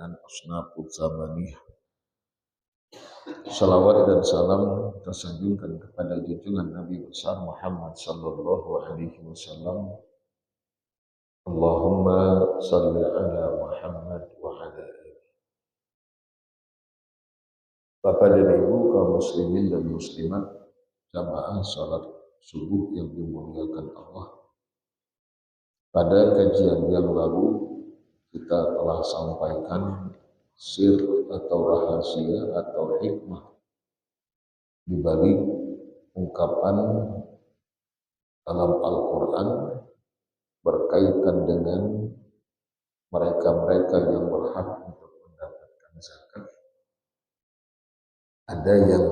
dengan asnafut zamaniyah. Salawat dan salam tersanjungkan kepada junjungan Nabi besar Muhammad sallallahu alaihi wasallam. Allahumma salli ala Muhammad wa ala alihi. Bapak dan Ibu kaum muslimin dan muslimat, jamaah salat subuh yang dimuliakan Allah. Pada kajian yang lalu kita telah sampaikan sir atau rahasia atau hikmah di balik ungkapan dalam Al-Quran berkaitan dengan mereka-mereka yang berhak untuk mendapatkan zakat. Ada yang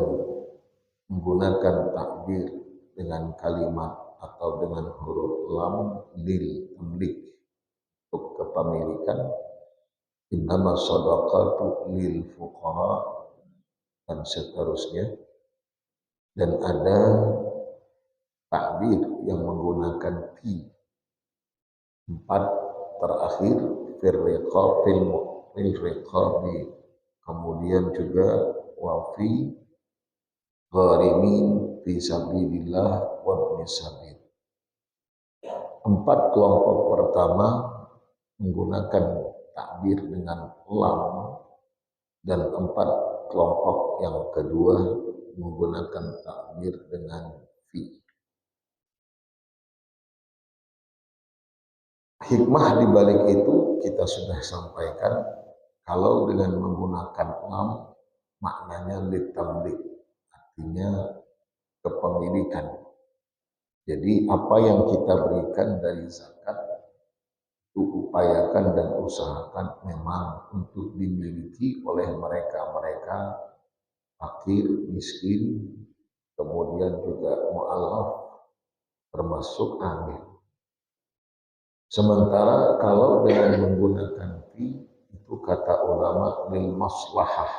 menggunakan takbir dengan kalimat atau dengan huruf lam lil tamlik untuk kepemilikan, innama shadaqatu lil fuqara dan seterusnya. Dan ada takbir yang menggunakan fi, 4 terakhir fil riqabi, kemudian juga wa fi gharimin fi sabilillah wa ibnis sabil. 4 kelompok pertama menggunakan takbir dengan lam, dan 4 kelompok yang kedua menggunakan takbir dengan fi. Hikmah di balik itu kita sudah sampaikan. Kalau dengan menggunakan lam maknanya litamlik, artinya kepemilikan. Jadi apa yang kita berikan dari zakat itu upayakan dan usahakan memang untuk dimiliki oleh mereka-mereka fakir, miskin, kemudian juga mu'allaf, termasuk amil. Sementara kalau dengan menggunakan fi, itu kata ulama lil maslahah,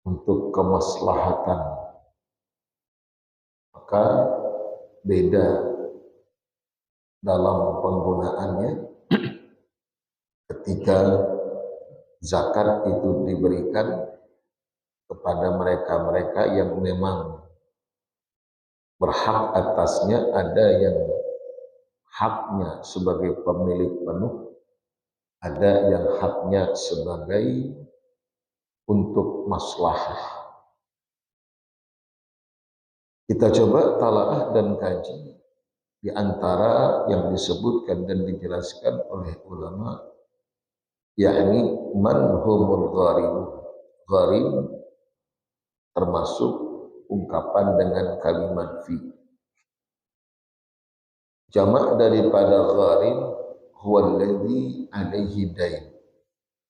untuk kemaslahatan, maka beda dalam penggunaannya ketika zakat itu diberikan kepada mereka-mereka yang memang berhak atasnya. Ada yang haknya sebagai pemilik penuh, ada yang haknya sebagai untuk maslahah. Kita coba talaah dan kaji di antara yang disebutkan dan dijelaskan oleh ulama, yakni man humul gharim. Gharim termasuk ungkapan dengan kalimat fi. Jamak daripada gharim huwallazi alaihi dain.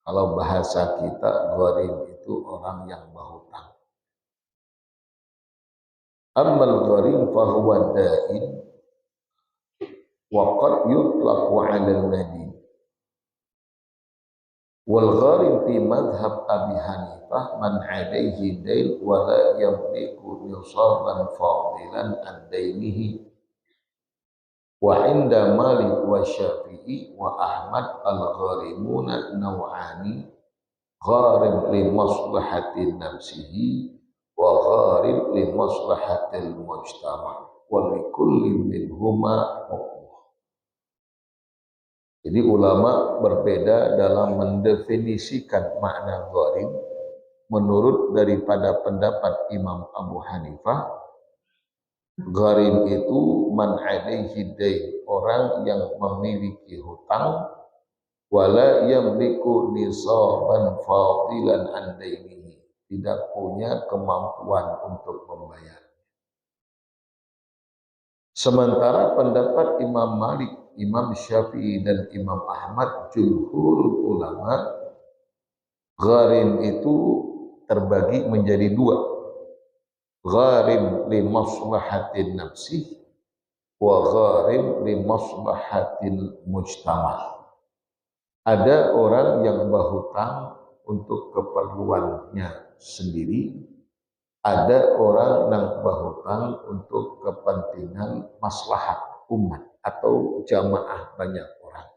Kalau bahasa kita, gharim itu orang yang berhutang. Ammal gharim fahuwa dain wa qad yutlaqu 'ala al-madin. Wal gharim fi madhhab Abi Hanifah man 'alaihi dain wa la yamliku nisaban fadilan an dainihi. Wa 'inda Malik wa Syafi'i wa Ahmad al-gharimuna naw'ani, gharim li maslahatin nafsihi wa gharim li maslahatil mujtama' wa li kulli minhuma hukmuh. Jadi ulama berbeda dalam mendefinisikan makna gharim. Menurut daripada pendapat Imam Abu Hanifah, gharim itu man 'alaihi dain, orang yang memiliki hutang, wala yamliku nisaban fadilan an dainihi, tidak punya kemampuan untuk membayar. Sementara pendapat Imam Malik, Imam Syafi'i dan Imam Ahmad, jumhur ulama, gharim itu terbagi menjadi 2. Gharim li maslahatin nafsih wa gharim li maslahatil mujtama'. Ada orang yang berhutang untuk keperluannya sendiri, ada orang yang berhutang untuk kepentingan maslahat umat atau jamaah banyak orang.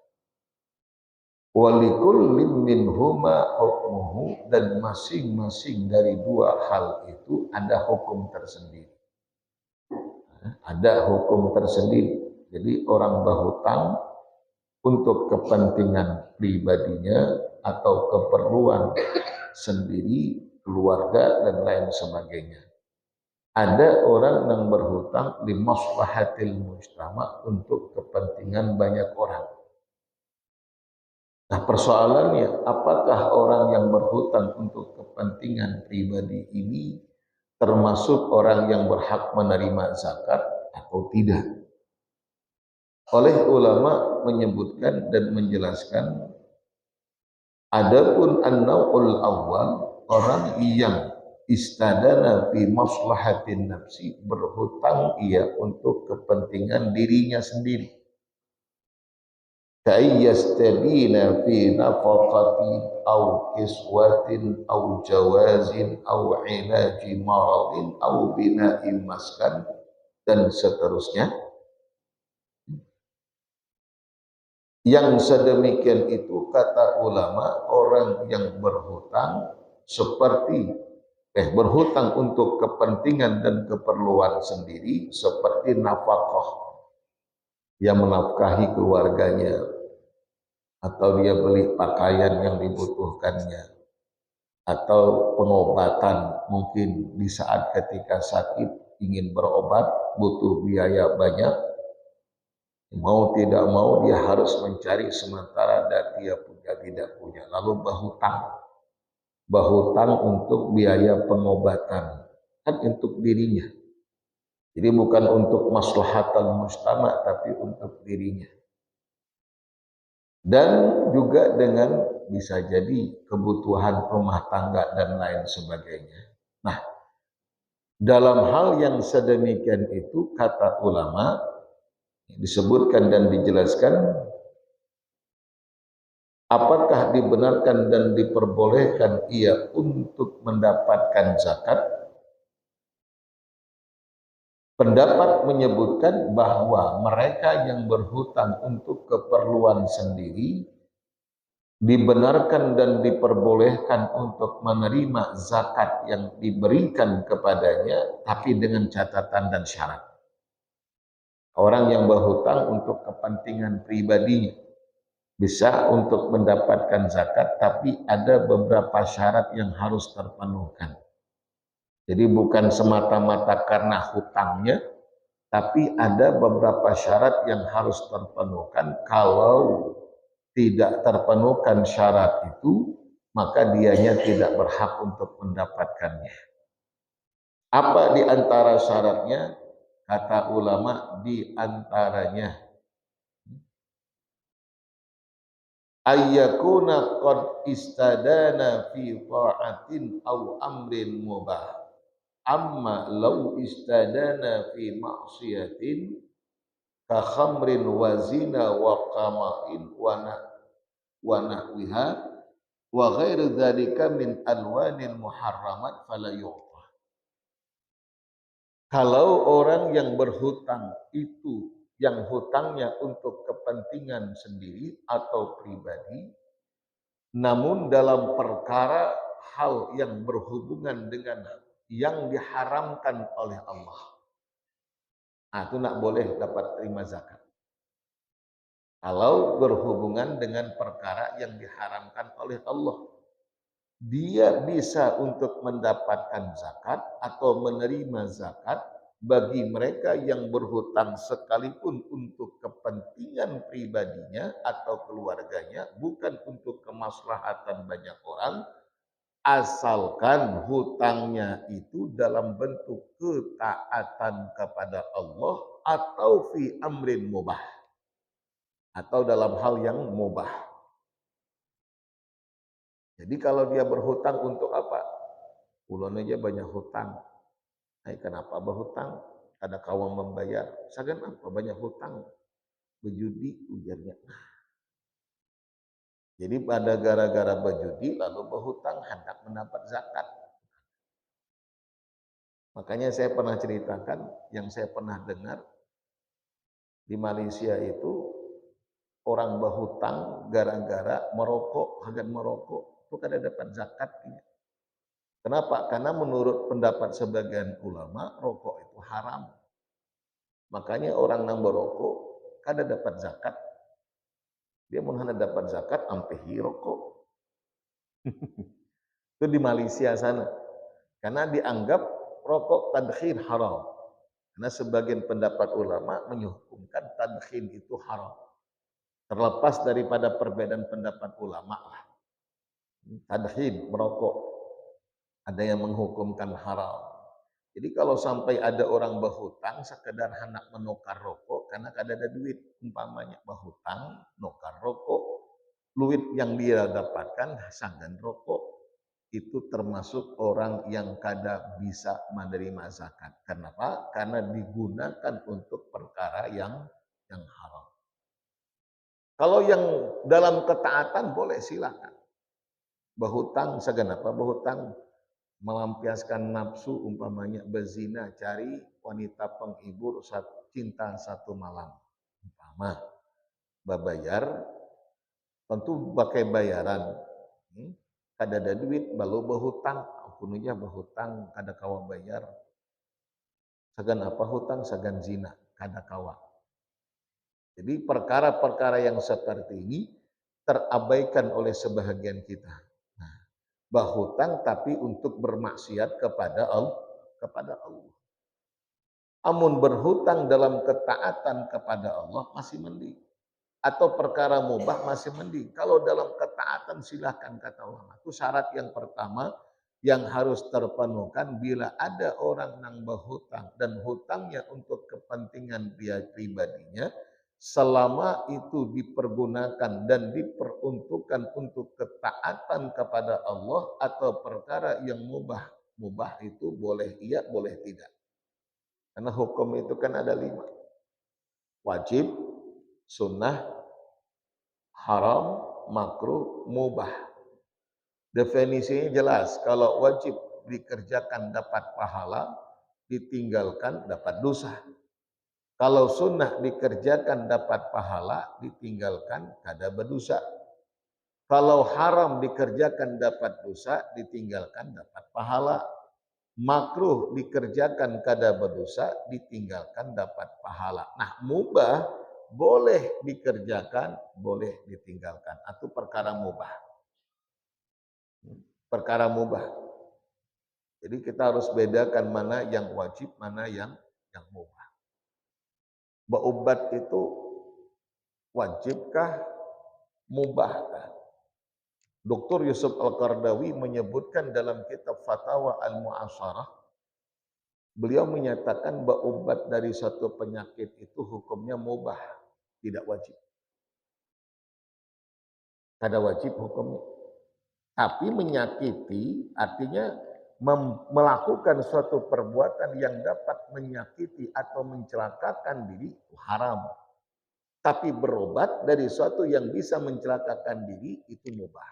Walikullin minhuma hukmuhu, dan masing-masing dari dua hal itu ada hukum tersendiri. Ada hukum tersendiri. Jadi orang berhutang untuk kepentingan pribadinya atau keperluan sendiri, keluarga dan lain sebagainya. Ada orang yang berhutang di maslahatil mujtama untuk kepentingan banyak orang. Nah, persoalannya, apakah orang yang berhutang untuk kepentingan pribadi ini termasuk orang yang berhak menerima zakat atau tidak? Oleh ulama menyebutkan dan menjelaskan, adapun an-naw'ul awal, orang yang istadana fi maslahatin nafsi, berhutang ia untuk kepentingan dirinya sendiri. Kayyastadina fi nafaqatin au kiswatin au jawazin au ilaji maradin au bina'in maskan dan seterusnya. Yang sedemikian itu, kata ulama, orang yang berhutang seperti berhutang untuk kepentingan dan keperluan sendiri seperti nafkah, yang menafkahi keluarganya, atau dia beli pakaian yang dibutuhkannya, atau pengobatan, mungkin di saat ketika sakit ingin berobat butuh biaya banyak, mau tidak mau dia harus mencari sementara dan dia tidak punya, lalu berhutang untuk biaya pengobatan, kan untuk dirinya. Jadi bukan untuk maslahatan mujtama, tapi untuk dirinya. Dan juga dengan bisa jadi kebutuhan rumah tangga dan lain sebagainya. Nah, dalam hal yang sedemikian itu, kata ulama, disebutkan dan dijelaskan, apakah dibenarkan dan diperbolehkan ia untuk mendapatkan zakat? Pendapat menyebutkan bahwa mereka yang berhutang untuk keperluan sendiri dibenarkan dan diperbolehkan untuk menerima zakat yang diberikan kepadanya, tapi dengan catatan dan syarat. Orang yang berhutang untuk kepentingan pribadinya bisa untuk mendapatkan zakat, tapi ada beberapa syarat yang harus terpenuhkan. Jadi bukan semata-mata karena hutangnya, tapi ada beberapa syarat yang harus terpenuhkan. Kalau tidak terpenuhkan syarat itu, maka dianya tidak berhak untuk mendapatkannya. Apa di antara syaratnya? Kata ulama, di antaranya ayyakuna qad istadana fi ta'atin aw amrin mubah. Amma law istadana fi ma'siyatin ka khamrin wa zina wa qama'in wa nahwiha wa ghairu dzalika min alwanil muharramat fala yu'ta. Kalau orang yang berhutang itu, yang hutangnya untuk kepentingan sendiri atau pribadi, namun dalam perkara hal yang berhubungan dengan yang diharamkan oleh Allah, itu tidak boleh dapat terima zakat. Kalau berhubungan dengan perkara yang diharamkan oleh Allah, dia bisa untuk mendapatkan zakat atau menerima zakat bagi mereka yang berhutang sekalipun untuk kepentingan pribadinya atau keluarganya, bukan untuk kemaslahatan banyak orang, asalkan hutangnya itu dalam bentuk ketaatan kepada Allah atau fi amrin mubah, atau dalam hal yang mubah. Jadi kalau dia berhutang untuk apa? Ulun aja banyak hutang. Kenapa berhutang? Ada kawan membayar. Sagan apa banyak hutang? Berjudi ujarnya. Jadi pada gara-gara berjudi lalu berhutang hendak mendapat zakat. Makanya saya pernah ceritakan, yang saya pernah dengar di Malaysia itu orang berhutang gara-gara merokok, agan merokok, itu kada dapat zakat. Kenapa? Karena menurut pendapat sebagian ulama, rokok itu haram. Makanya orang yang berokok kada dapat zakat. Dia mau dapat zakat sampai rokok. Itu di Malaysia sana. Karena dianggap rokok tadkhin haram. Karena sebagian pendapat ulama menyukumkan tadkhin itu haram. Terlepas daripada perbedaan pendapat ulama lah. Tadkhin, merokok. Ada yang menghukumkan haram. Jadi kalau sampai ada orang berhutang sekedar hendak menukar rokok karena kada ada duit, umpamanya berhutang nukar rokok, duit yang dia dapatkan sanggan rokok, itu termasuk orang yang kada bisa menerima zakat. Kenapa? Karena digunakan untuk perkara yang haram. Kalau yang dalam ketaatan boleh silakan. Berhutang segan apa? Berhutang melampiaskan nafsu, umpamanya berzina, cari wanita penghibur cinta satu malam, umpama babayar, tentu pakai bayaran. Kada ada duit balu berhutang, pununya berhutang kada kawa bayar, sagan apa hutang, sagan zina, kada kawa. Jadi perkara-perkara yang seperti ini terabaikan oleh sebahagian kita. Berhutang tapi untuk bermaksiat kepada Allah. Amun berhutang dalam ketaatan kepada Allah masih mending. Atau perkara mubah masih mending. Kalau dalam ketaatan silahkan kata ulama. Itu syarat yang pertama yang harus terpenuhkan bila ada orang yang berhutang dan hutangnya untuk kepentingan dia pribadinya, selama itu dipergunakan dan diperuntukkan untuk ketaatan kepada Allah atau perkara yang mubah. Mubah itu boleh iya, boleh tidak. Karena hukum itu kan ada 5. Wajib, sunnah, haram, makruh, mubah. Definisinya jelas. Kalau wajib dikerjakan dapat pahala, ditinggalkan dapat dosa. Kalau sunnah dikerjakan dapat pahala, ditinggalkan kada berdosa. Kalau haram dikerjakan dapat dosa, ditinggalkan dapat pahala. Makruh dikerjakan kada berdosa, ditinggalkan dapat pahala. Nah, mubah boleh dikerjakan, boleh ditinggalkan. Atau perkara mubah. Perkara mubah. Jadi kita harus bedakan mana yang wajib, mana yang mubah. Berobat itu wajibkah, mubahkah? Dr. Yusuf Al-Qardawi menyebutkan dalam kitab Fatawa Al-Mu'asyarah, beliau menyatakan berobat dari suatu penyakit itu hukumnya mubah, tidak wajib. Kada wajib hukumnya. Tapi menyakiti artinya melakukan suatu perbuatan yang dapat menyakiti atau mencelakakan diri itu haram. Tapi berobat dari suatu yang bisa mencelakakan diri itu mubah.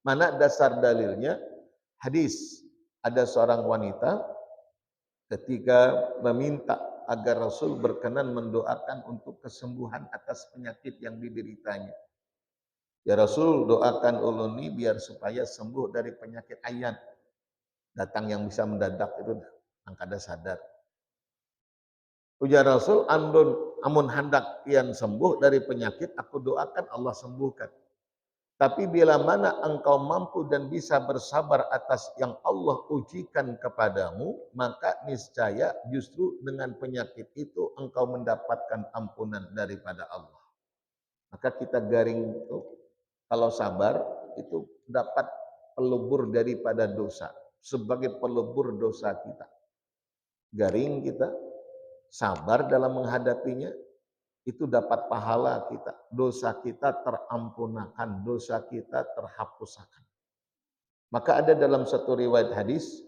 Mana dasar dalilnya? Hadis. Ada seorang wanita ketika meminta agar Rasul berkenan mendoakan untuk kesembuhan atas penyakit yang dideritanya. Ya Rasul, doakan uluni biar supaya sembuh dari penyakit ayan. Datang yang bisa mendadak itu, yang kada sadar. Ujar Rasul, amun hendak pian sembuh dari penyakit, aku doakan Allah sembuhkan. Tapi bila mana engkau mampu dan bisa bersabar atas yang Allah ujikan kepadamu, maka niscaya justru dengan penyakit itu engkau mendapatkan ampunan daripada Allah. Maka kita garing itu, kalau sabar itu dapat pelebur daripada dosa. Sebagai pelebur dosa kita. Garing kita, sabar dalam menghadapinya, itu dapat pahala kita. Dosa kita terampunakan, dosa kita terhapuskan. Maka ada dalam satu riwayat hadis,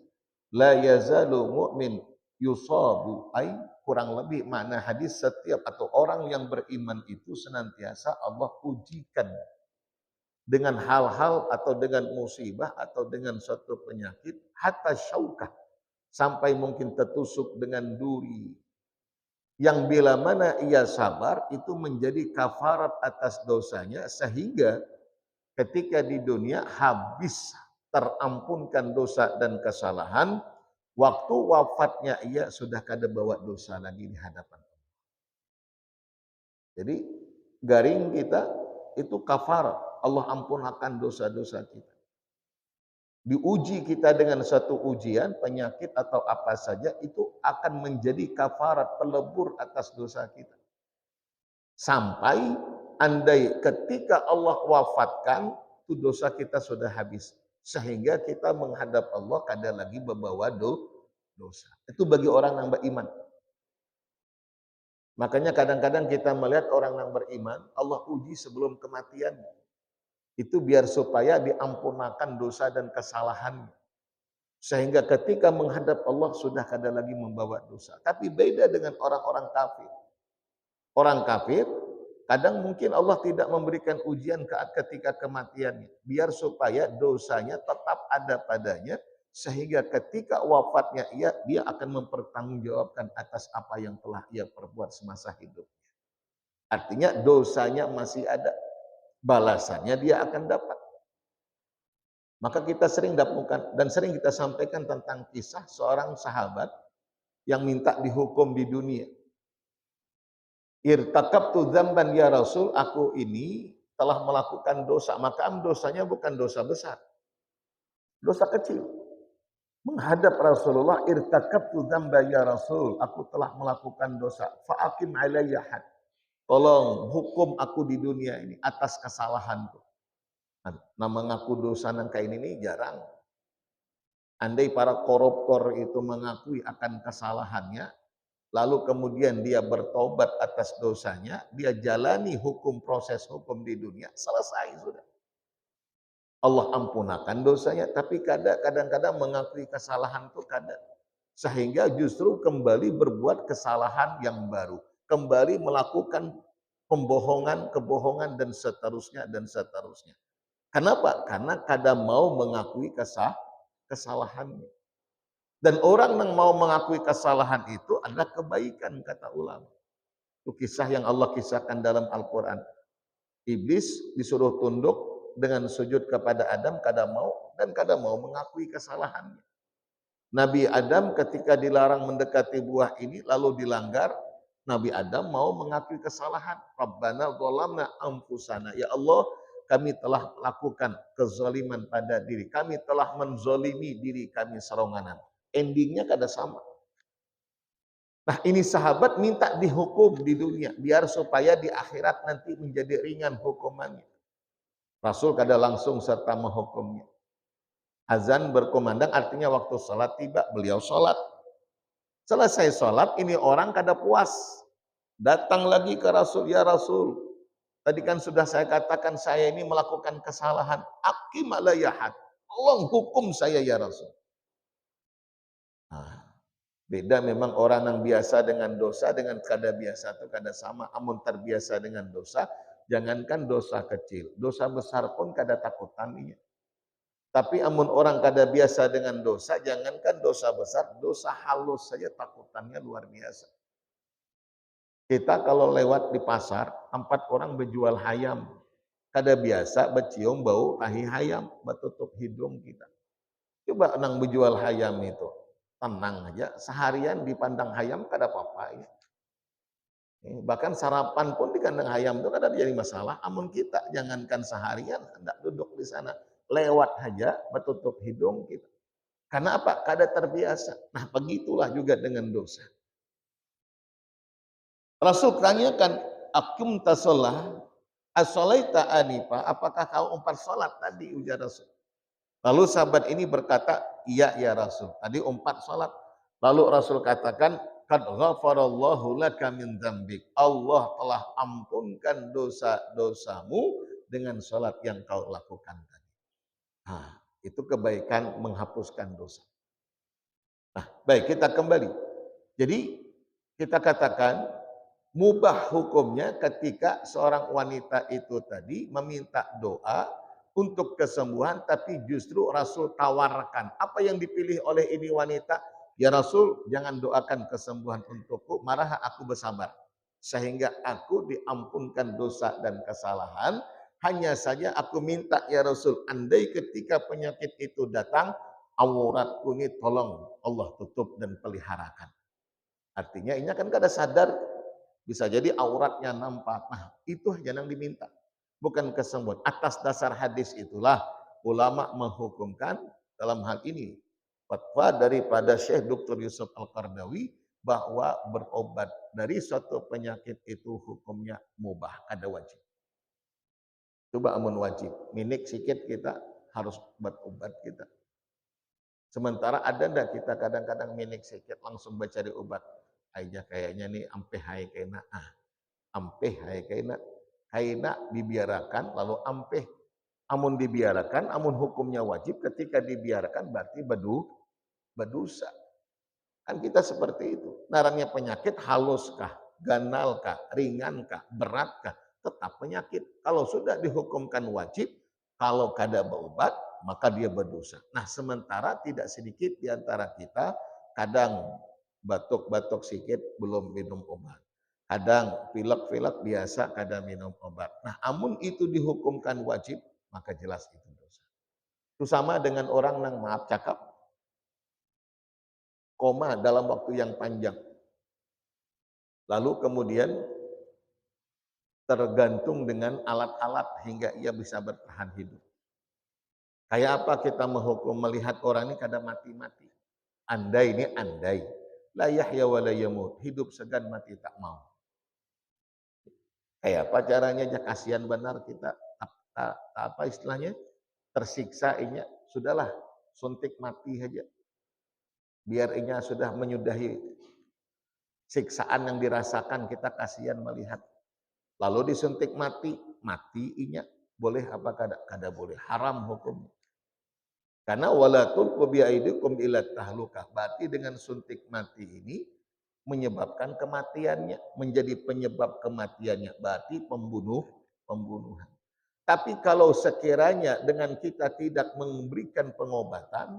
la yazalu mu'min yusabu, ay kurang lebih makna hadis setiap atau orang yang beriman itu senantiasa Allah ujikan dengan hal-hal atau dengan musibah atau dengan suatu penyakit hatta syaukah, sampai mungkin tertusuk dengan duri, yang bila mana ia sabar itu menjadi kafarat atas dosanya, sehingga ketika di dunia habis terampunkan dosa dan kesalahan, waktu wafatnya ia sudah kada bawa dosa lagi di hadapan. Jadi garing kita itu kafarat, Allah ampunkan dosa-dosa kita. Diuji kita dengan satu ujian, penyakit atau apa saja, itu akan menjadi kafarat, pelebur atas dosa kita. Sampai andai ketika Allah wafatkan, itu dosa kita sudah habis. Sehingga kita menghadap Allah kada lagi membawa dosa. Itu bagi orang yang beriman. Makanya kadang-kadang kita melihat orang yang beriman, Allah uji sebelum kematian. Itu biar supaya diampunkan dosa dan kesalahan. Sehingga ketika menghadap Allah sudah kada lagi membawa dosa. Tapi beda dengan orang-orang kafir. Orang kafir, kadang mungkin Allah tidak memberikan ujian ketika kematiannya. Biar supaya dosanya tetap ada padanya. Sehingga ketika wafatnya dia akan mempertanggungjawabkan atas apa yang telah ia perbuat semasa hidup. Artinya dosanya masih ada. Balasannya dia akan dapat. Maka kita sering dapatkan dan sering kita sampaikan tentang kisah seorang sahabat yang minta dihukum di dunia. Irtakabtu dzamban ya Rasul, aku ini telah melakukan dosa. Maka dosanya bukan dosa besar. Dosa kecil. Menghadap Rasulullah, irtakabtu dzamban ya Rasul, aku telah melakukan dosa. Fa'aqim alayya had. Tolong hukum aku di dunia ini atas kesalahanku. Nah, mengaku dosa nangka ini jarang. Andai para koruptor itu mengakui akan kesalahannya, lalu kemudian dia bertobat atas dosanya, dia jalani proses hukum di dunia, selesai sudah. Allah ampunakan dosanya, tapi kadang-kadang mengakui kesalahan itu kada. Sehingga justru kembali berbuat kesalahan yang baru. Kembali melakukan pembohongan, kebohongan, dan seterusnya, dan seterusnya. Kenapa? Karena kadang mau mengakui kesalahannya. Dan orang yang mau mengakui kesalahan itu adalah kebaikan, kata ulama. Itu kisah yang Allah kisahkan dalam Al-Quran. Iblis disuruh tunduk dengan sujud kepada Adam, kadang mau, dan kadang mau mengakui kesalahannya. Nabi Adam ketika dilarang mendekati buah ini lalu dilanggar, Nabi Adam mau mengakui kesalahan. Rabbana zalamna anfusana. Ya Allah, kami telah melakukan kezaliman pada diri. Kami telah menzolimi diri kami seronganan. Endingnya kada sama. Nah, ini sahabat minta dihukum di dunia. Biar supaya di akhirat nanti menjadi ringan hukumannya. Rasul kada langsung serta menghukumnya. Azan berkumandang artinya waktu sholat tiba, beliau sholat. Selesai sholat, ini orang kada puas. Datang lagi ke Rasul, ya Rasul. Tadi kan sudah saya katakan saya ini melakukan kesalahan. Hakim alayya had. Tolong hukum saya ya Rasul. Nah, beda memang orang yang biasa dengan dosa dengan kada biasa itu kada sama. Amun terbiasa dengan dosa, jangankan dosa kecil, dosa besar pun kada takutan ini. Tapi amun orang kada biasa dengan dosa, jangankan dosa besar, dosa halus saja takutannya luar biasa. Kita kalau lewat di pasar, 4 orang berjual hayam. Kada biasa bercium bau tahi hayam, bertutup hidung kita. Coba nang berjual hayam itu, tenang aja, seharian dipandang hayam kada apa-apa. Ya. Bahkan sarapan pun di kandang hayam itu kada jadi masalah. Amun kita jangankan seharian, hendak duduk di sana. Lewat aja, bertutup hidung kita. Karena apa? Kada terbiasa. Nah, begitulah juga dengan dosa. Rasul tanyakan, akum tasolah, as-solaita anifa, apakah kau 4 salat tadi, ujar Rasul. Lalu sahabat ini berkata, iya ya Rasul, tadi 4 salat. Lalu Rasul katakan, qad ghafarallahu laka min dzambik. Allah telah ampunkan dosa-dosamu dengan salat yang kau lakukan tadi. Nah, itu kebaikan menghapuskan dosa. Nah, baik kita kembali. Jadi kita katakan mubah hukumnya ketika seorang wanita itu tadi meminta doa untuk kesembuhan, tapi justru Rasul tawarkan. Apa yang dipilih oleh ini wanita? Ya Rasul, jangan doakan kesembuhan untukku, marah aku bersabar. Sehingga aku diampunkan dosa dan kesalahan. Hanya saja aku minta ya Rasul, andai ketika penyakit itu datang, auratku ini tolong Allah tutup dan peliharakan. Artinya ini kan kada sadar, bisa jadi auratnya nampak. Nah, itu yang diminta. Bukan kesembuhan. Atas dasar hadis itulah ulama menghukumkan dalam hal ini fatwa daripada Syekh Dr. Yusuf Al-Qardawi bahwa berobat dari suatu penyakit itu hukumnya mubah, ada wajib. Coba amun wajib, minik sikit kita harus obat kita. Sementara ada ndak kita kadang-kadang minik sikit langsung cari obat. Aja kayaknya nih ampe hai kena ampe hai kena dibiarkan lalu ampe amun dibiarkan amun hukumnya wajib ketika dibiarkan berarti berdosa. Kan kita seperti itu. Narangnya penyakit haluskah, ganalkah, ringankah, beratkah, tetap penyakit. Kalau sudah dihukumkan wajib, kalau kada berobat, maka dia berdosa. Nah, sementara tidak sedikit di antara kita kadang batuk-batuk sedikit belum minum obat. Kadang pilek-pilek biasa kada minum obat. Nah, amun itu dihukumkan wajib, maka jelas itu dosa. Itu sama dengan orang yang maaf cakap koma dalam waktu yang panjang. Lalu kemudian tergantung dengan alat-alat hingga ia bisa bertahan hidup. Kayak apa kita menghukum melihat orang ini kada mati-mati. Andai ini andai. La yahya wa la yamut. Hidup segan mati tak mau. Kayak apa caranya aja kasihan benar kita. Apa istilahnya? Tersiksa inya. Sudahlah suntik mati aja. Biar inya sudah menyudahi siksaan yang dirasakan kita kasihan melihat. Lalu disuntik mati, mati inya. Boleh apa kada? Kada boleh. Haram hukumnya. Karena wala tulqu biaidikum ila tahlukah. Berarti dengan suntik mati ini menyebabkan kematiannya, menjadi penyebab kematiannya. Berarti pembunuhan. Tapi kalau sekiranya dengan kita tidak memberikan pengobatan,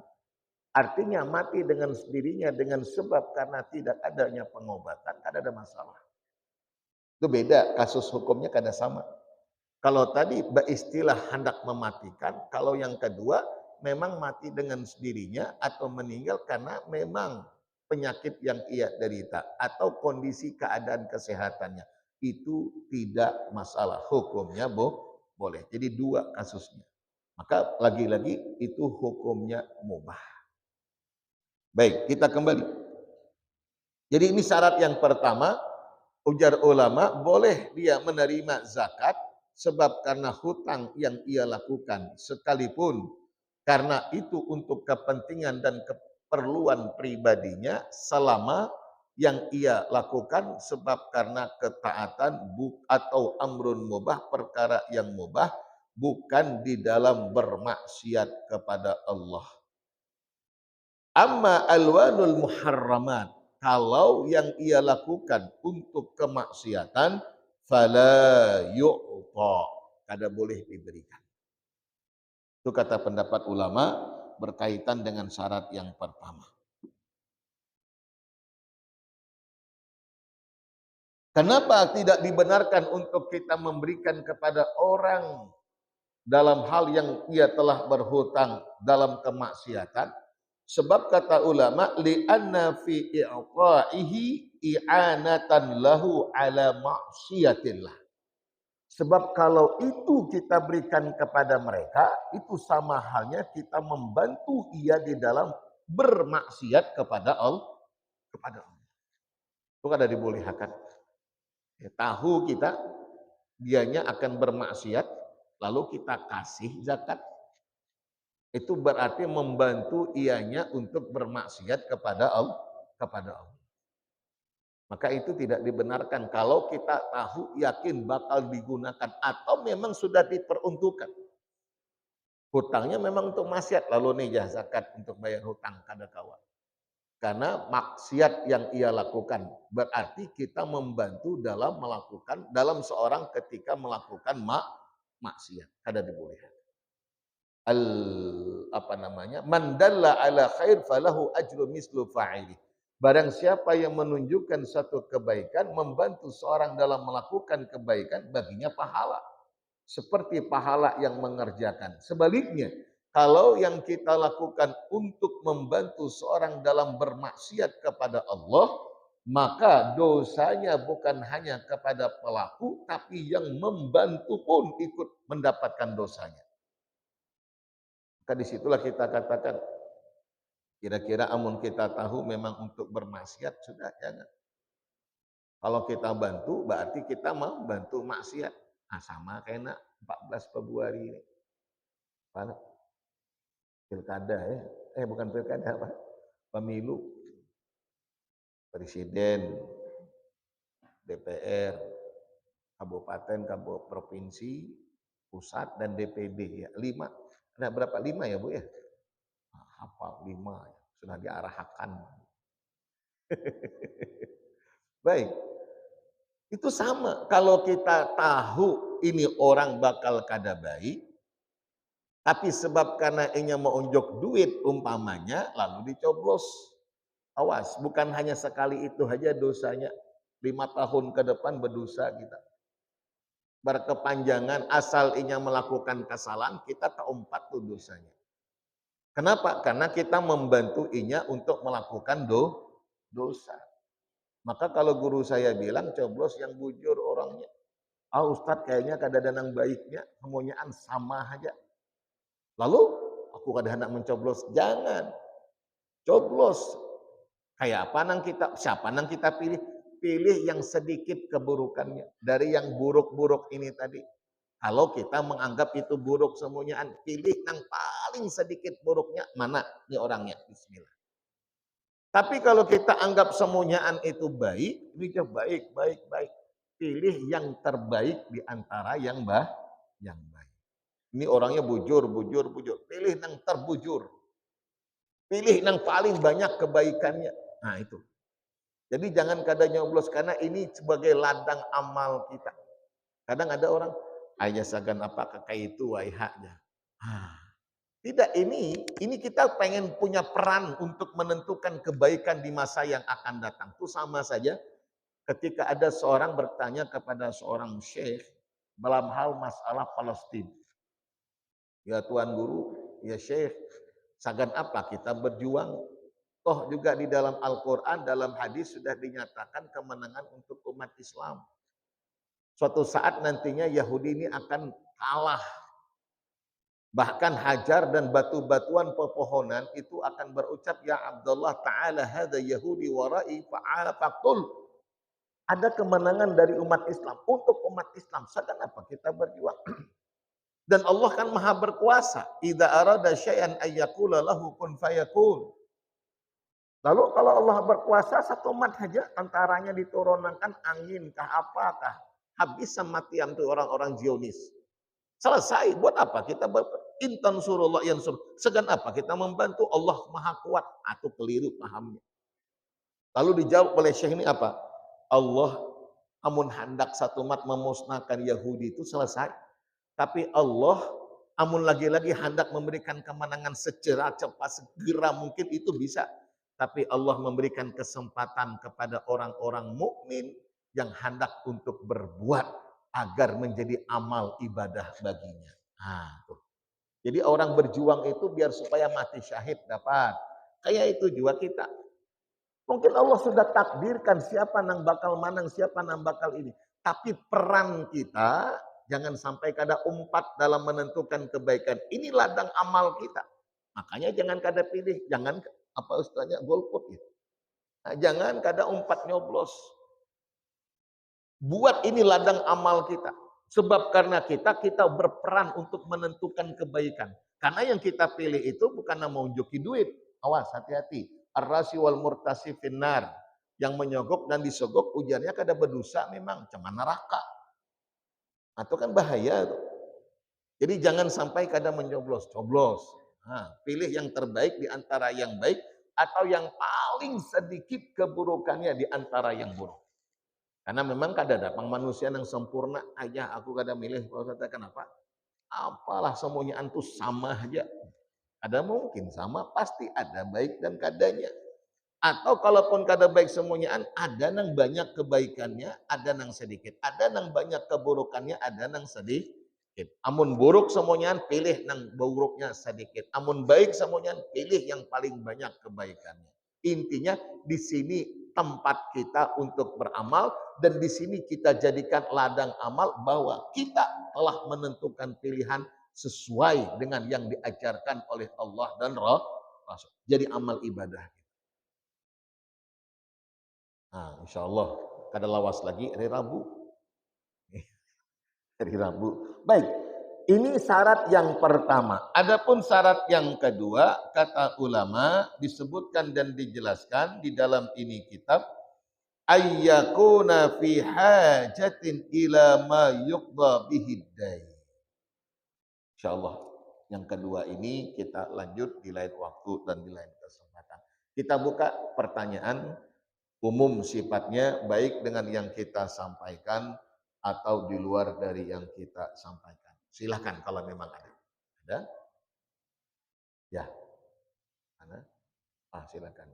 artinya mati dengan sendirinya dengan sebab karena tidak adanya pengobatan, kada ada masalah. Itu beda, kasus hukumnya kada sama. Kalau tadi beristilah hendak mematikan, kalau yang kedua memang mati dengan sendirinya atau meninggal karena memang penyakit yang ia derita atau kondisi keadaan kesehatannya. Itu tidak masalah, hukumnya boleh. Jadi dua kasusnya. Maka lagi-lagi itu hukumnya mubah. Baik, kita kembali. Jadi ini syarat yang pertama, ujar ulama, boleh dia menerima zakat sebab karena hutang yang ia lakukan, sekalipun karena itu untuk kepentingan dan keperluan pribadinya, selama yang ia lakukan sebab karena ketaatan atau amrun mubah, perkara yang mubah, bukan di dalam bermaksiat kepada Allah. Amma alwanul muharramat, kalau yang ia lakukan untuk kemaksiatan, fala yu'ta, kada boleh diberikan. Itu kata pendapat ulama berkaitan dengan syarat yang pertama. Kenapa tidak dibenarkan untuk kita memberikan kepada orang dalam hal yang ia telah berhutang dalam kemaksiatan? Sebab kata ulama, li'anna fi i'ta'ihi i'anatan lahu ala maksiatillah. Sebab kalau itu kita berikan kepada mereka, itu sama halnya kita membantu ia di dalam bermaksiat kepada Allah. Itu kada dibolehkan. Ya, tahu kita dianya akan bermaksiat, lalu kita kasih zakat. Itu berarti membantu ianya untuk bermaksiat kepada Allah. Maka itu tidak dibenarkan kalau kita tahu yakin bakal digunakan atau memang sudah diperuntukkan. Hutangnya memang untuk maksiat, lalu nih zakat untuk bayar hutang kada kawan. Karena maksiat yang ia lakukan berarti kita membantu dalam seorang ketika melakukan maksiat, kada dibolehkan. al apa namanya? Man dalla ala khair falahu ajru mislu fa'ili. Barang siapa yang menunjukkan satu kebaikan, membantu seorang dalam melakukan kebaikan, baginya pahala. Seperti pahala yang mengerjakan. Sebaliknya, kalau yang kita lakukan untuk membantu seorang dalam bermaksiat kepada Allah, maka dosanya bukan hanya kepada pelaku, tapi yang membantu pun ikut mendapatkan dosanya. Maka disitulah kita katakan, kira-kira amun kita tahu memang untuk bermaksiat, sudah jangan. Kalau kita bantu, berarti kita mau bantu maksiat. Nah, sama kayak 14 Februari ini. Mana? Pilkada ya. Bukan pilkada apa? Pemilu. Presiden, DPR, kabupaten, provinsi, pusat, dan DPD. Ya. 5. Ada berapa? 5 ya Bu ya? Hafal 5. Sudah diarahkan. Baik. Itu sama. Kalau kita tahu ini orang bakal kada baik, tapi sebab karena ingin menunjuk duit umpamanya, lalu dicoblos. Awas, bukan hanya sekali itu saja dosanya. 5 tahun ke depan berdosa kita. Berkepanjangan asal ingin melakukan kesalahan, kita keempat tuh dosanya. Kenapa? Karena kita membantu inya untuk melakukan dosa. Maka kalau guru saya bilang coblos yang bujur orangnya. Ustadz kayaknya kadang-kadang baiknya semuanya sama aja. Lalu aku kadang hendak mencoblos, jangan. Coblos. Kayak apa nang kita, siapa nang kita pilih? Pilih yang sedikit keburukannya. Dari yang buruk-buruk ini tadi. Kalau kita menganggap itu buruk semuanya, pilih yang paling sedikit buruknya. Mana nih orangnya? Bismillah. Tapi kalau kita anggap semuanyaan itu baik, ini baik, baik, baik. Pilih yang terbaik di antara yang baik. Ini orangnya bujur, bujur, bujur. Pilih yang terbujur. Pilih yang paling banyak kebaikannya. Nah itu. Jadi jangan kadang nyoblos karena ini sebagai ladang amal kita. Kadang ada orang, ayah sagan apa kayak itu waihaknya. Tidak, ini kita pengen punya peran untuk menentukan kebaikan di masa yang akan datang. Itu sama saja ketika ada seorang bertanya kepada seorang syekh dalam hal masalah Palestina. Ya Tuan Guru, ya Syekh, sagan apa kita berjuang? Toh juga di dalam Al-Quran, dalam hadis sudah dinyatakan kemenangan untuk umat Islam. Suatu saat nantinya Yahudi ini akan kalah. Bahkan hajar dan batu-batuan pepohonan itu akan berucap, Ya Abdullah ta'ala hadha Yahudi warai fa'ala faqtul. Ada kemenangan dari umat Islam. Untuk umat Islam, sagan apa kita berjuang? Dan Allah kan maha berkuasa. Idza arada syai'an ayyakula lahu kun fayakun. Lalu kalau Allah berkuasa, satu umat saja tentaranya diturunkan angin kah apakah. Habis sematian tuh orang-orang Zionis. Selesai. Buat apa kita intan surullah yang suruh. Segan apa kita membantu Allah maha kuat. Atau keliru pahamnya. Lalu dijawab oleh Syekh ini apa? Allah amun hendak satu umat memusnahkan Yahudi itu selesai. Tapi Allah amun lagi-lagi hendak memberikan kemenangan secara cepat segera mungkin itu bisa. Tapi Allah memberikan kesempatan kepada orang-orang mukmin yang hendak untuk berbuat agar menjadi amal ibadah baginya. Tuh. Jadi orang berjuang itu biar supaya mati syahid dapat. Kayak itu juga kita. Mungkin Allah sudah takdirkan siapa nang bakal manang, siapa nang bakal ini. Tapi peran kita jangan sampai kada umpat dalam menentukan kebaikan. Ini ladang amal kita. Makanya jangan kada pilih, jangan apa istilahnya golput gitu. Nah, jangan kada umpat nyoblos. Buat ini ladang amal kita. Sebab karena kita berperan untuk menentukan kebaikan. Karena yang kita pilih itu bukan mau joki duit. Awas, hati-hati. Ar-rasi wal murtasi finnar. Yang menyogok dan disogok ujarnya kada berdosa memang. Cuma neraka. Atau kan bahaya. Jadi jangan sampai kada mencoblos. Coblos. Pilih yang terbaik di antara yang baik. Atau yang paling sedikit keburukannya di antara yang buruk. Karena memang kada ada manusia yang sempurna. Aja aku kada milih. Kalau kata kenapa? Apalah semuanya antus sama aja. Ada mungkin sama, pasti ada baik dan kadanya. Atau kalaupun kada baik semuanya, ada nang banyak kebaikannya, ada nang sedikit. Ada nang banyak keburukannya, ada nang sedikit. Amun buruk semuanya, pilih nang buruknya sedikit. Amun baik semuanya, pilih yang paling banyak kebaikannya. Intinya di sini tempat kita untuk beramal dan di sini kita jadikan ladang amal bahwa kita telah menentukan pilihan sesuai dengan yang diajarkan oleh Allah dan Rasul. Jadi amal ibadah. Nah, insya Allah kada lawas lagi hari Rabu. Hari Rabu. Baik, ini syarat yang pertama. Adapun syarat yang kedua, kata ulama disebutkan dan dijelaskan di dalam ini kitab, ayyakuna fi hajatin ila ma yuqda bihi dain. Insyaallah yang kedua ini kita lanjut di lain waktu dan di lain kesempatan. Kita buka pertanyaan umum sifatnya, baik dengan yang kita sampaikan atau di luar dari yang kita sampaikan. Silahkan kalau memang ada. Ada? Ya, mana? Silakan.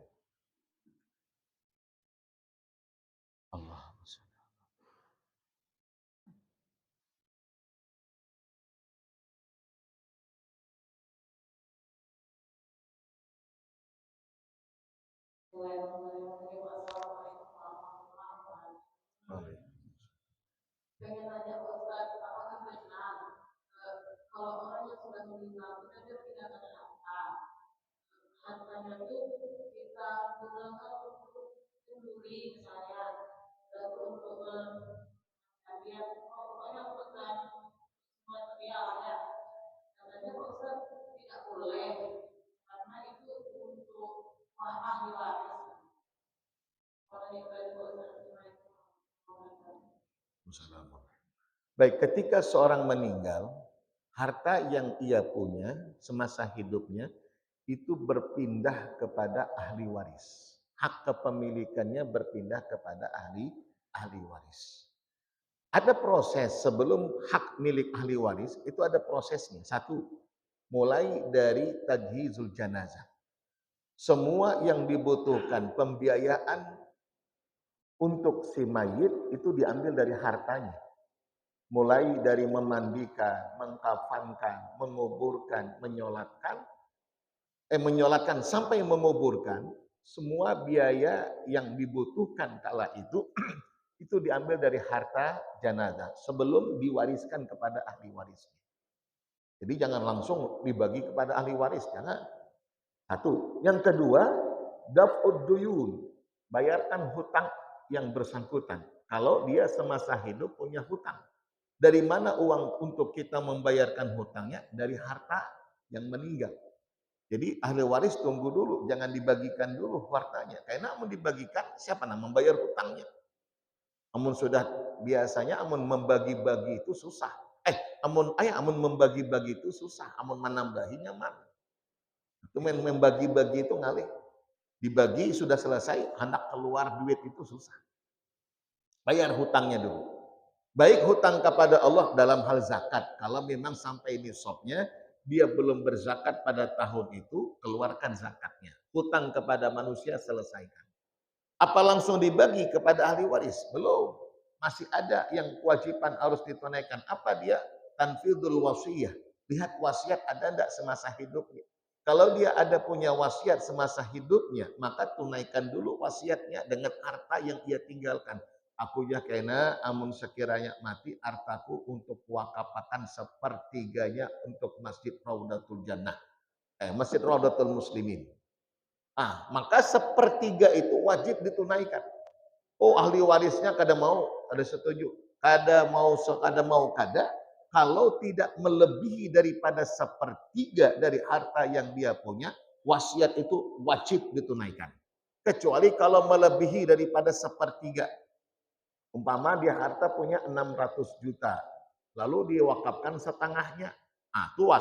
Allah. Amin. Pengen tanya Ustaz, apakah benar kalau orang yang sudah meninggal kita dia tidak ada harta, hartanya itu kita gunakan untuk sendiri misalnya, lalu untuk hadiah, pokoknya untuk material ya. Katanya Ustaz tidak boleh karena itu untuk ahli waris. Orang yang baik, ketika seorang meninggal, harta yang ia punya semasa hidupnya itu berpindah kepada ahli waris. Hak kepemilikannya berpindah kepada ahli waris. Ada proses sebelum hak milik ahli waris, itu ada prosesnya. Satu, mulai dari tajhizul janazah. Semua yang dibutuhkan pembiayaan untuk si mayit itu diambil dari hartanya. Mulai dari memandikan, mengkafankan, menguburkan, menyolatkan sampai menguburkan, semua biaya yang dibutuhkan kala itu itu diambil dari harta jenazah sebelum diwariskan kepada ahli warisnya. Jadi jangan langsung dibagi kepada ahli waris, jangan. Satu. Yang kedua, daf'ud duyun, bayarkan hutang yang bersangkutan. Kalau dia semasa hidup punya hutang. Dari mana uang untuk kita membayarkan hutangnya? Dari harta yang meninggal. Jadi ahli waris tunggu dulu, jangan dibagikan dulu hartanya. Karena amun dibagikan, siapa yang membayar hutangnya? Amun sudah biasanya amun membagi-bagi itu susah. Amun membagi-bagi itu susah, amun menambahinya mana? Itu membagi-bagi itu ngalih. Dibagi sudah selesai, hendak keluar duit itu susah. Bayar hutangnya dulu. Baik hutang kepada Allah dalam hal zakat. Kalau memang sampai nisabnya, dia belum berzakat pada tahun itu, keluarkan zakatnya. Hutang kepada manusia selesaikan. Apa langsung dibagi kepada ahli waris? Belum. Masih ada yang kewajiban harus ditunaikan. Apa dia? Tanfidul wasiyah. Lihat wasiat ada enggak semasa hidupnya. Kalau dia ada punya wasiat semasa hidupnya, maka tunaikan dulu wasiatnya dengan harta yang ia tinggalkan. Aku ya kena amun sekiranya mati hartaku untuk wakafakan sepertiganya untuk Masjid Raudatul Jannah. Masjid Raudatul Muslimin. Maka sepertiga itu wajib ditunaikan. Oh, ahli warisnya kada mau, kada setuju. Kada mau kada, kalau tidak melebihi daripada sepertiga dari harta yang dia punya, wasiat itu wajib ditunaikan. Kecuali kalau melebihi daripada sepertiga. Umpama dia harta punya 600 juta, lalu diwakafkan setengahnya. Itu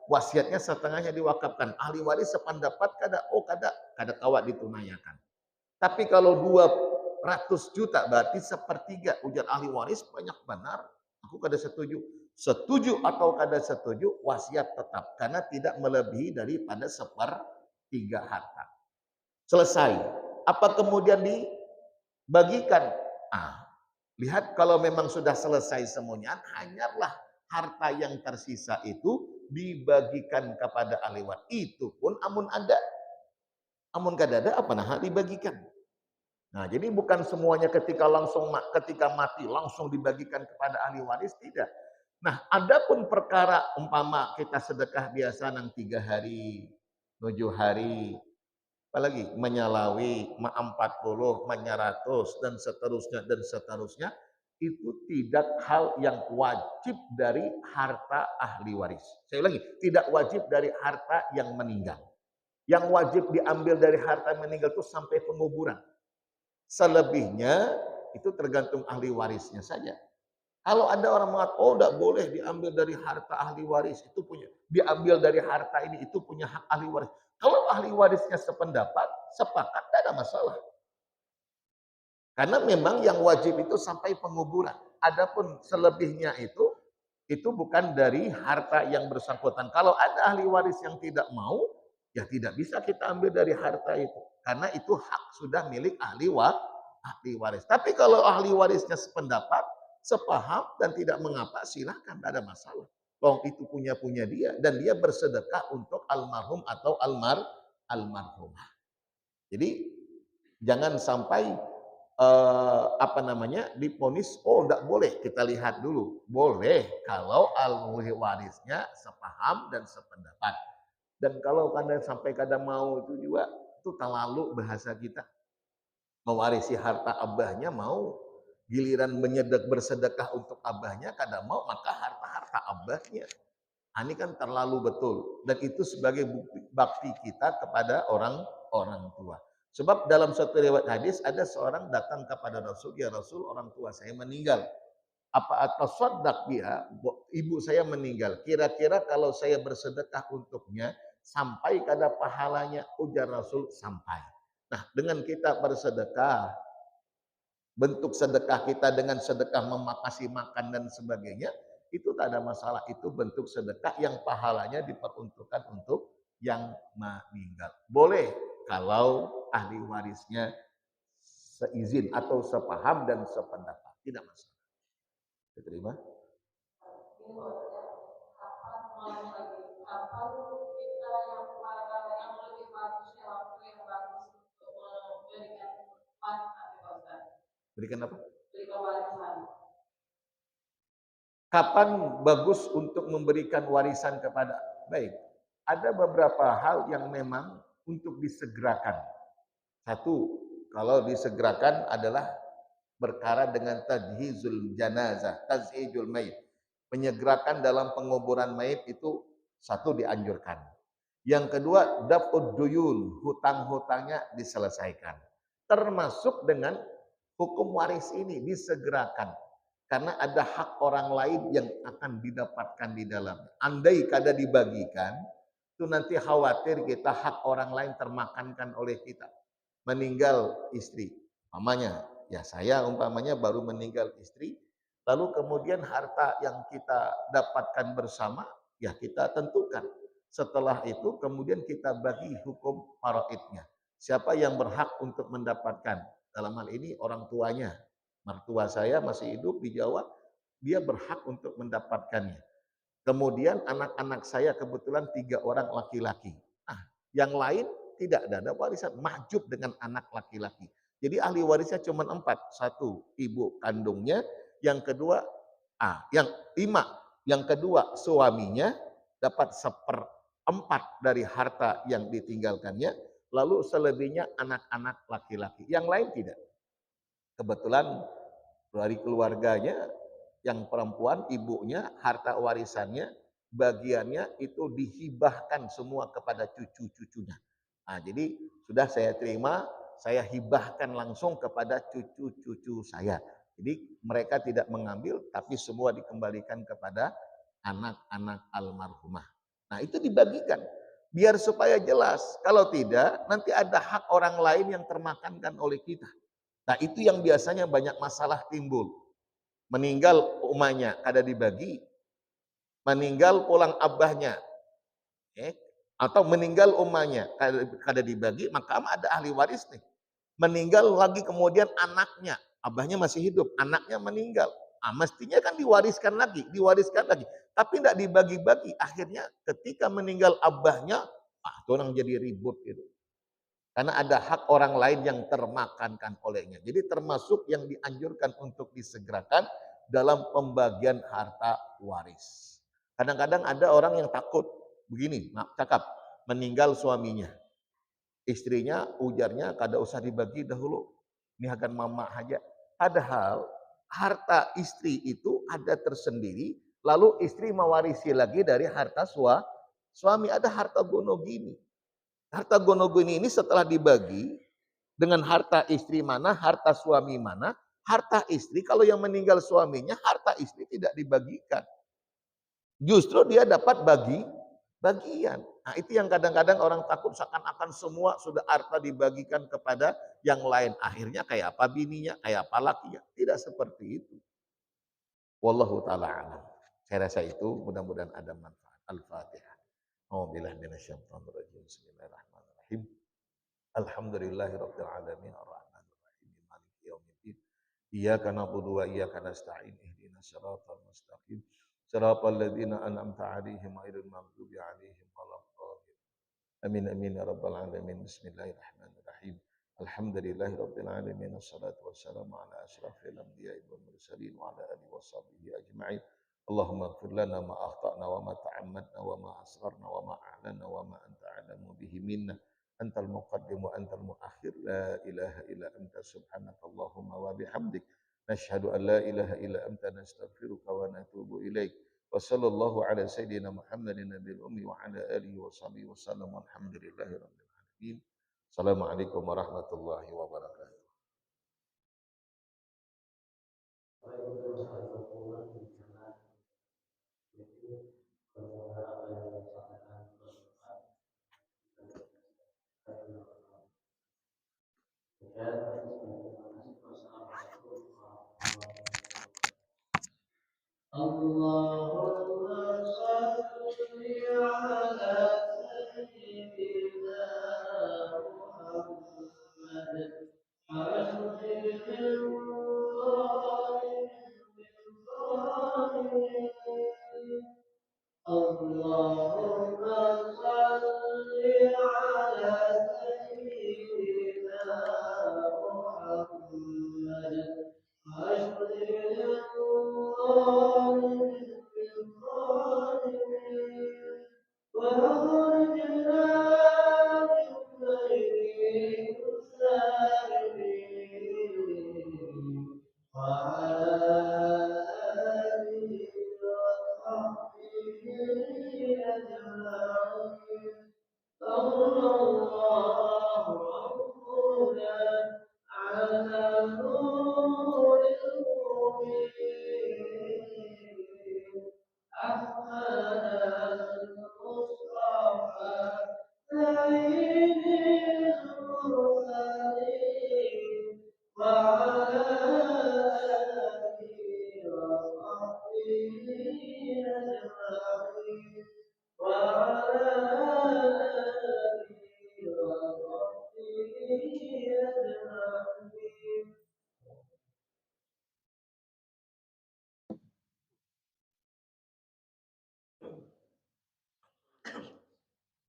wasiatnya setengahnya diwakafkan. Ahli waris sependapat kada kawat ditunaikan. Tapi kalau 200 juta berarti sepertiga, ujar ahli waris banyak benar. Aku kada setuju. Setuju atau kada setuju, wasiat tetap. Karena tidak melebihi daripada sepertiga harta. Selesai. Apa kemudian dibagikan? Ah, lihat kalau memang sudah selesai semuanya, hanyalah harta yang tersisa itu dibagikan kepada ahli waris. Itu pun amun ada. Amun kada ada, apa nah dibagikan. Nah, jadi bukan semuanya ketika mati langsung dibagikan kepada ahli waris, tidak. Nah, adapun perkara umpama kita sedekah biasa nang 3 hari, 7 hari, apalagi menyalawi, ma 40, ma 100 dan seterusnya, itu tidak hal yang wajib dari harta ahli waris. Saya ulangi, tidak wajib dari harta yang meninggal. Yang wajib diambil dari harta yang meninggal itu sampai penguburan. Selebihnya itu tergantung ahli warisnya saja. Kalau ada orang mengatakan, oh tidak boleh diambil dari harta ahli waris, itu punya. Diambil dari harta ini, itu punya hak ahli waris. Kalau ahli warisnya sependapat, sepakat, tidak ada masalah. Karena memang yang wajib itu sampai penguburan. Adapun selebihnya itu bukan dari harta yang bersangkutan. Kalau ada ahli waris yang tidak mau, ya tidak bisa kita ambil dari harta itu. Karena itu hak sudah milik ahli waris. Tapi kalau ahli warisnya sependapat, sepaham dan tidak mengapa, silahkan, tidak ada masalah. Wong itu punya dia dan dia bersedekah untuk almarhum atau almarhumah. Jadi jangan sampai diponis, oh tidak boleh. Kita lihat dulu, boleh kalau ahli warisnya sepaham dan sependapat. Dan kalau sampai kadang mau itu juga, itu terlalu bahasa kita. Mewarisi harta abahnya mau, giliran bersedekah untuk abahnya kadang mau, maka harta abahnya. Ini kan terlalu betul. Dan itu sebagai bukti bakti kita kepada orang tua. Sebab dalam suatu riwayat hadis ada seorang datang kepada Rasul, ya Rasul, orang tua saya meninggal. Apa atas sodak dia, ibu saya meninggal. Kira-kira kalau saya bersedekah untuknya, sampai kada pahalanya? Ujar Rasul, sampai. Nah, dengan kita bersedekah, bentuk sedekah kita dengan sedekah memakasih makan dan sebagainya, itu tak ada masalah. Itu bentuk sedekah yang pahalanya diperuntukkan untuk yang meninggal. Boleh kalau ahli warisnya seizin atau sepaham dan sependapat. Tidak masalah. Diterima? Berikan apa? Kapan bagus untuk memberikan warisan kepada? Baik, ada beberapa hal yang memang untuk disegerakan. Satu, kalau disegerakan adalah perkara dengan tajhizul janazah, tazhijul mayit. Menyegerakan dalam penguburan mayit itu satu dianjurkan. Yang kedua, daf'ud duyun, hutang-hutangnya diselesaikan. Termasuk dengan hukum waris ini disegerakan. Karena ada hak orang lain yang akan didapatkan di dalamnya. Andai kada dibagikan, itu nanti khawatir kita hak orang lain termakankan oleh kita. Meninggal istri, umpamanya, ya saya umpamanya baru meninggal istri, lalu kemudian harta yang kita dapatkan bersama, ya kita tentukan. Setelah itu kemudian kita bagi hukum faraidnya. Siapa yang berhak untuk mendapatkan? Dalam hal ini orang tuanya. Mertua saya masih hidup di Jawa, dia berhak untuk mendapatkannya. Kemudian anak-anak saya kebetulan 3 orang laki-laki. Nah, yang lain tidak ada warisan, mahjub dengan anak laki-laki. Jadi ahli warisnya cuma 4. 1, ibu kandungnya. Yang kedua, yang 5. Yang kedua, suaminya dapat 1/4 dari harta yang ditinggalkannya. Lalu selebihnya anak-anak laki-laki. Yang lain tidak. Kebetulan dari keluarganya yang perempuan, ibunya, harta warisannya, bagiannya itu dihibahkan semua kepada cucu-cucunya. Nah, jadi sudah saya terima, saya hibahkan langsung kepada cucu-cucu saya. Jadi mereka tidak mengambil, tapi semua dikembalikan kepada anak-anak almarhumah. Nah, itu dibagikan. Biar supaya jelas. Kalau tidak, nanti ada hak orang lain yang termakankan oleh kita. Nah, itu yang biasanya banyak masalah timbul. Meninggal umpamanya kada dibagi, meninggal pulang abahnya, atau meninggal umahnya, kada dibagi, maka ada ahli waris nih. Meninggal lagi kemudian anaknya, abahnya masih hidup, anaknya meninggal. Mestinya kan diwariskan lagi. Tapi tidak dibagi-bagi. Akhirnya ketika meninggal abahnya, itu orang jadi ribut gitu. Karena ada hak orang lain yang termakankan olehnya. Jadi termasuk yang dianjurkan untuk disegerakan dalam pembagian harta waris. Kadang-kadang ada orang yang takut, begini, cakap, meninggal suaminya. Istrinya ujarnya kada usah dibagi dahulu. Ini akan mama aja. Padahal harta istri itu ada tersendiri, lalu istri mewarisi lagi dari harta suami. Ada harta gono gini. Harta gono gini ini setelah dibagi dengan harta istri mana, harta suami mana, harta istri kalau yang meninggal suaminya, harta istri tidak dibagikan. Justru dia dapat bagian. Nah, itu yang kadang-kadang orang takut seakan-akan semua sudah harta dibagikan kepada yang lain. Akhirnya kayak apa bininya, kayak apa lakinya. Tidak seperti itu. Wallahu ta'ala alam. Saya rasa itu mudah-mudahan ada manfaat. Al-Fatihah. A'udzubillahi minasyaitonir rajim. Bismillahirrahmanirrahim. Alhamdulillahirabbil alamin arrahmanir rahim maliki yaumiddin. Iyyaka na'budu wa iyyaka nasta'in ihdinas siratal mustaqim. Siratal ladzina an'amta 'alaihim ghairil maghdubi 'alaihim waladdallin. Amin amin ya rabbal alamin. Bismillahirrahmanirrahim. Alhamdulillahirabbil alamin wassalatu wassalamu ala asyrafil anbiya'i wal mursalin wa ala alihi washabihi ajma'in. Allahumma ighfir lana ma akhtana wa ma ta'ammadna wa ma asrarna wa ma a'lanna wa ma anta 'alamu bihi minna. Antal muqaddim wa antal muakhir, la ilaha illa anta subhanaka Allahumma wa bihamdik, nashhadu an la ilaha illa anta nastaghfiruka wa natubu ilaik. Wa sallallahu ala sayyidina Muhammadin nabiyil ummi wa ala alihi wa sahbihi wasallam. Walhamdulillahi rabbil alamin. Assalamualaikum warahmatullahi wabarakatuh. Allah